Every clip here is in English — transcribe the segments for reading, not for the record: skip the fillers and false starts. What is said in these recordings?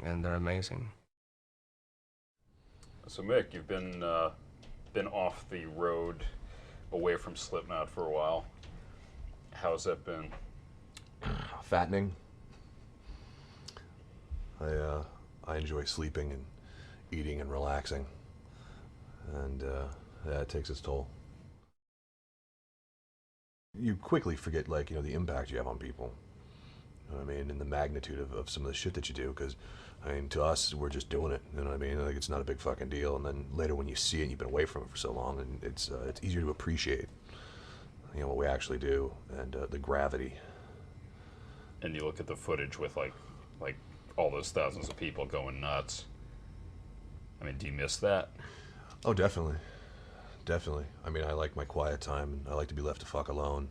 and they're amazing. So Mick, you've been off the road, away from Slipknot for a while. How's that been? Fattening. I enjoy sleeping and eating and relaxing, and yeah, it takes its toll. You quickly forget, like, the impact you have on people. You know what I mean, and the magnitude of some of the shit that you do. Because, I mean, to us, we're just doing it. You know what I mean? Like, it's not a big fucking deal. And then later, when you see it, and you've been away from it for so long, and it's easier to appreciate, what we actually do, and the gravity. And you look at the footage with like all those thousands of people going nuts. I mean, do you miss that? Oh, definitely. Definitely. I mean, I like my quiet time, and I like to be left to fuck alone.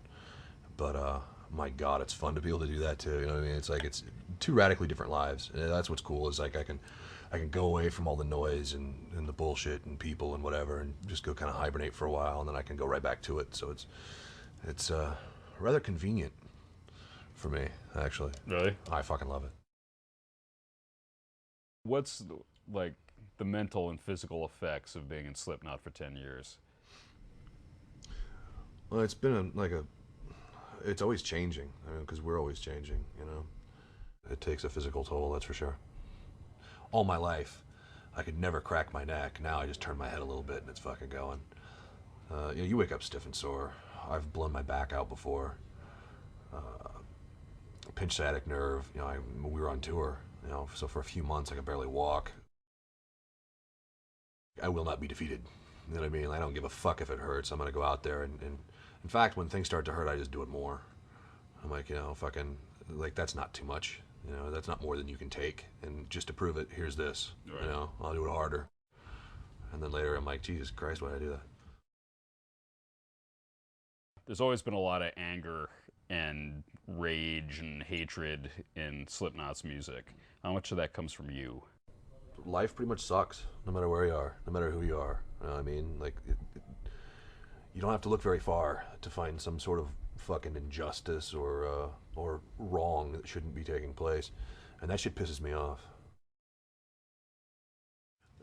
But, my God, it's fun to be able to do that too. You know what I mean? It's like, it's two radically different lives. And that's what's cool, is like I can go away from all the noise and the bullshit and people and whatever, and just go kind of hibernate for a while, and then I can go right back to it. So it's rather convenient for me, actually. Really? I fucking love it. What's like the mental and physical effects of being in Slipknot for 10 years? Well, it's been it's always changing. I mean, because we're always changing, It takes a physical toll, that's for sure. All my life, I could never crack my neck. Now I just turn my head a little bit and it's fucking going. You wake up stiff and sore. I've blown my back out before. Pinched sciatic nerve. We were on tour. So for a few months I could barely walk. I will not be defeated. You know what I mean? I don't give a fuck if it hurts. I'm gonna go out there and in fact, when things start to hurt, I just do it more. I'm like, fucking, like, that's not too much. That's not more than you can take. And just to prove it, here's this. Right. I'll do it harder. And then later I'm like, Jesus Christ, why did I do that? There's always been a lot of anger and rage and hatred in Slipknot's music. How much of that comes from you? Life pretty much sucks, no matter where you are, no matter who you are. You know what I mean? Like, you don't have to look very far to find some sort of fucking injustice or wrong that shouldn't be taking place, and that shit pisses me off.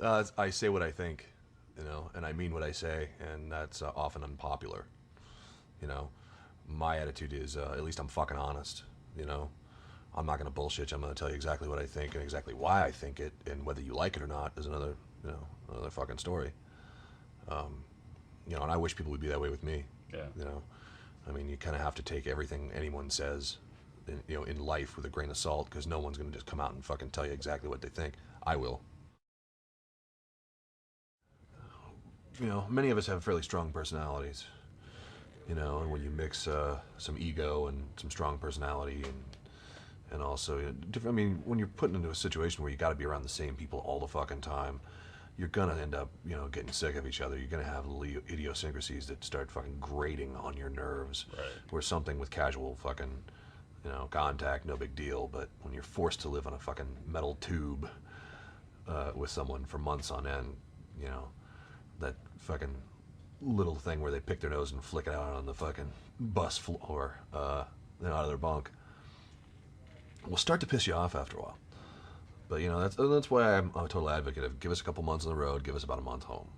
I say what I think, and I mean what I say, and that's often unpopular. My attitude is, at least I'm fucking honest. I'm not gonna bullshit you. I'm gonna tell you exactly what I think and exactly why I think it, and whether you like it or not is another fucking story. And I wish people would be that way with me. Yeah. I mean, you kind of have to take everything anyone says, in life with a grain of salt, because no one's going to just come out and fucking tell you exactly what they think. I will. Many of us have fairly strong personalities, and when you mix some ego and some strong personality and also, I mean, when you're put into a situation where you got to be around the same people all the fucking time, you're gonna end up, getting sick of each other. You're gonna have little idiosyncrasies that start fucking grating on your nerves. Right. Where something with casual fucking, contact, no big deal. But when you're forced to live on a fucking metal tube with someone for months on end, that fucking little thing where they pick their nose and flick it out on the fucking bus floor, out of their bunk, will start to piss you off after a while. But, that's why I'm a total advocate of give us a couple months on the road, give us about a month home.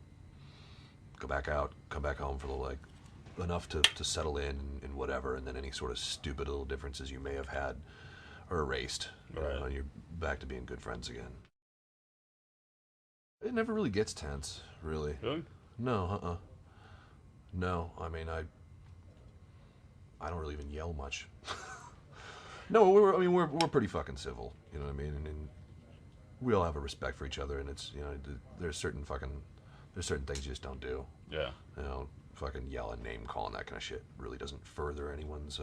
Go back out, come back home for a little, enough to settle in and whatever, and then any sort of stupid little differences you may have had are erased. Right. And you're back to being good friends again. It never really gets tense, really. Really? No, No, I mean, I don't really even yell much. No, we're pretty fucking civil, you know what I mean? And we all have a respect for each other, and it's, there's certain things you just don't do. Yeah. Fucking yell and name calling, that kind of shit really doesn't further anyone's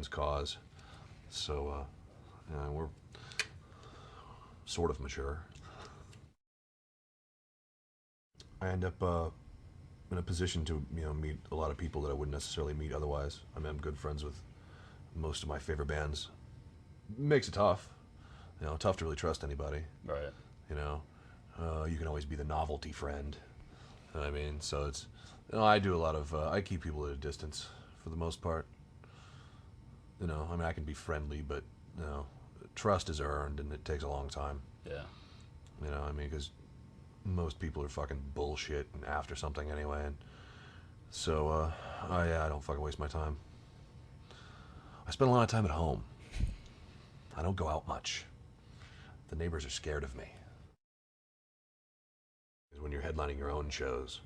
cause. So, we're sort of mature. I end up in a position to meet a lot of people that I wouldn't necessarily meet otherwise. I mean, I'm good friends with most of my favorite bands. Makes it tough. Tough to really trust anybody. Right. You can always be the novelty friend. You know what I mean? So it's, I do a lot of, I keep people at a distance for the most part. I mean, I can be friendly, but, trust is earned, and it takes a long time. Yeah. You know, I mean, because most people are fucking bullshit and after something anyway, and so I don't fucking waste my time. I spend a lot of time at home. I don't go out much. The neighbors are scared of me. Because when you're headlining your own shows,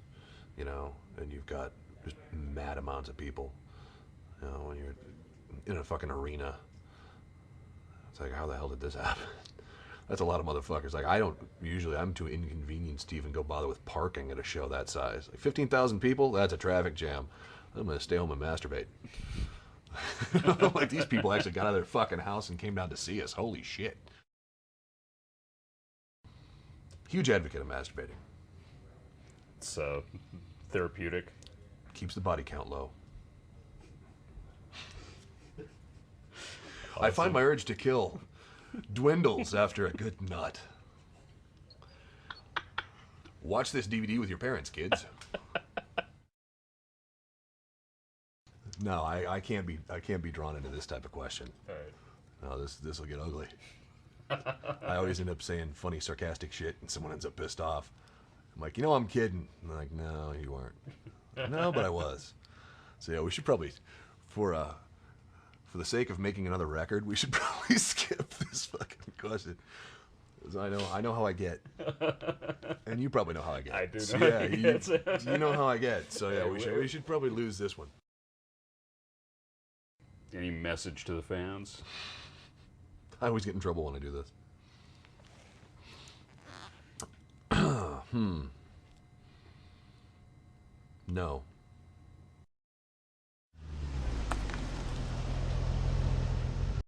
you know, and you've got just mad amounts of people, you know, when you're in a fucking arena, it's like, how the hell did this happen? That's a lot of motherfuckers. Like, I'm too inconvenienced to even go bother with parking at a show that size. Like, 15,000 people? That's a traffic jam. I'm going to stay home and masturbate. Like, these people actually got out of their fucking house and came down to see us. Holy shit. Huge advocate of masturbating. It's therapeutic. Keeps the body count low. Awesome. I find my urge to kill dwindles after a good nut. Watch this DVD with your parents, kids. No, I can't be drawn into this type of question. All right. No, this will get ugly. I always end up saying funny, sarcastic shit, and someone ends up pissed off. I'm like, I'm kidding. And they're like, no, you weren't. No, but I was. So yeah, we should probably, for the sake of making another record, we should probably skip this fucking question. Because I know how I get, and you probably know how I get. I do know. So, yeah, you know how I get. So yeah, we should probably lose this one. Any message to the fans? I always get in trouble when I do this. No.